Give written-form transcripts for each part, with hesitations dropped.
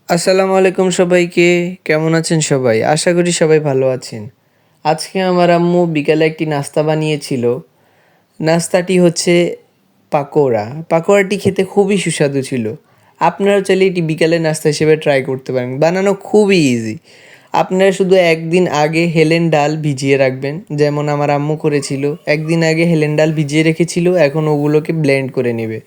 আসসালামু আলাইকুম সবাইকে। কেমন আছেন সবাই? আশা করি সবাই ভালো আছেন। আজকে আমার আম্মু বিকালে একটি নাস্তা বানিয়েছিল। নাস্তাটি হচ্ছে পাকোড়া। পাকোড়াটি খেতে খুবই সুস্বাদু ছিল। আপনারাও চাইলে এটি বিকালের নাস্তা হিসেবে ট্রাই করতে পারেন। বানানো খুবই ইজি। আপনারা শুধু একদিন আগে হেলেন ডাল ভিজিয়ে রাখবেন। যেমন আমার আম্মু করেছিল। একদিন আগে হেলেন ডাল ভিজিয়ে রেখেছিল, এখন ওগুলোকে ব্লেন্ড করে নেবে।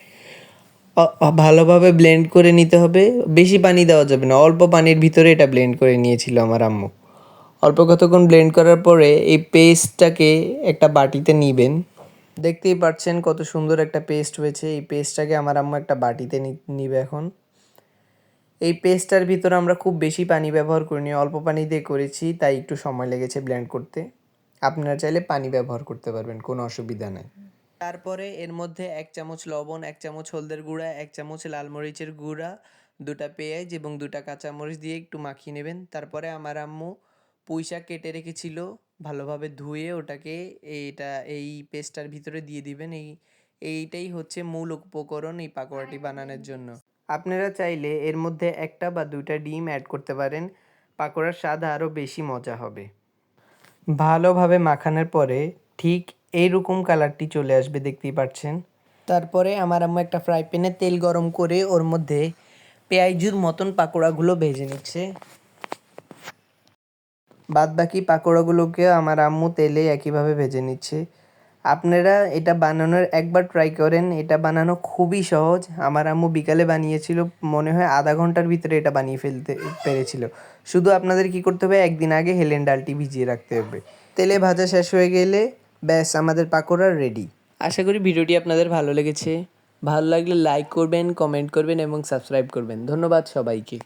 ভালোভাবে ব্লেন্ড করে নিতে হবে। বেশি পানি দেওয়া যাবে না, অল্প পানির ভিতরে এটা ব্লেন্ড করে নিয়েছিল আমার আম্মু। অল্প কতক্ষণ ব্লেন্ড করার পরে এই পেস্টটাকে একটা বাটিতে নিবেন। দেখতেই পাচ্ছেন কত সুন্দর একটা পেস্ট হয়েছে। এই পেস্টটাকে আমার আম্মু একটা বাটিতে নিবে এখন। এই পেস্টটার ভিতরে আমরা খুব বেশি পানি ব্যবহার করিনি, অল্প পানি দিয়ে করেছি, তাই একটু সময় লেগেছে ব্লেন্ড করতে। আপনারা চাইলে পানি ব্যবহার করতে পারবেন, কোনো অসুবিধা নেই। তারপরে এর মধ্যে ১ চামচ লবণ, ১ চামচ হলদের গুঁড়া, ১ চামচ লাল মরিচের গুঁড়া, ২টা পেঁয়াজ এবং ২টা কাঁচামরিচ দিয়ে একটু মাখিয়ে নেবেন। তারপরে আমার আম্মু পুঁইশাক কেটে রেখেছিল, ভালোভাবে ধুয়ে ওটাকে এই পেস্টটার ভিতরে দিয়ে দিবেন। এইটাই হচ্ছে মূল উপকরণ এই পাকোড়াটি বানানোর জন্য। আপনারা চাইলে এর মধ্যে ১টা বা ২টা ডিম অ্যাড করতে পারেন। পাকোড়ার স্বাদ আরও বেশি মজা হবে। ভালোভাবে মাখানোর পরে ঠিক এইরকম কালারটি চলে আসবে, দেখতেই পাচ্ছেন। তারপরে আমার আম্মু একটা ফ্রাই প্যানে তেল গরম করে ওর মধ্যে পেঁয়াজুর মতন পাকোড়াগুলো ভেজে নিচ্ছে। বাদ বাকি পাকোড়াগুলোকে আমার আম্মু তেলে একইভাবে ভেজে নিচ্ছে। আপনারা এটা বানানোর একবার ট্রাই করেন, এটা বানানো খুবই সহজ। আমার আম্মু বিকালে বানিয়েছিল, মনে হয় আধা ঘন্টার ভিতরে এটা বানিয়ে ফেলতে পেরেছিল। শুধু আপনাদের কি করতে হবে, একদিন আগে হেলেন ডালটি ভিজিয়ে রাখতে হবে। তেলে ভাজা শেষ হয়ে গেলে ব্যাস আমাদের পাকোড়া রেডি। আশা করি ভিডিওটি আপনাদের ভালো লেগেছে। ভালো লাগলে লাইক করবেন, কমেন্ট করবেন এবং সাবস্ক্রাইব করবেন। ধন্যবাদ সবাইকে।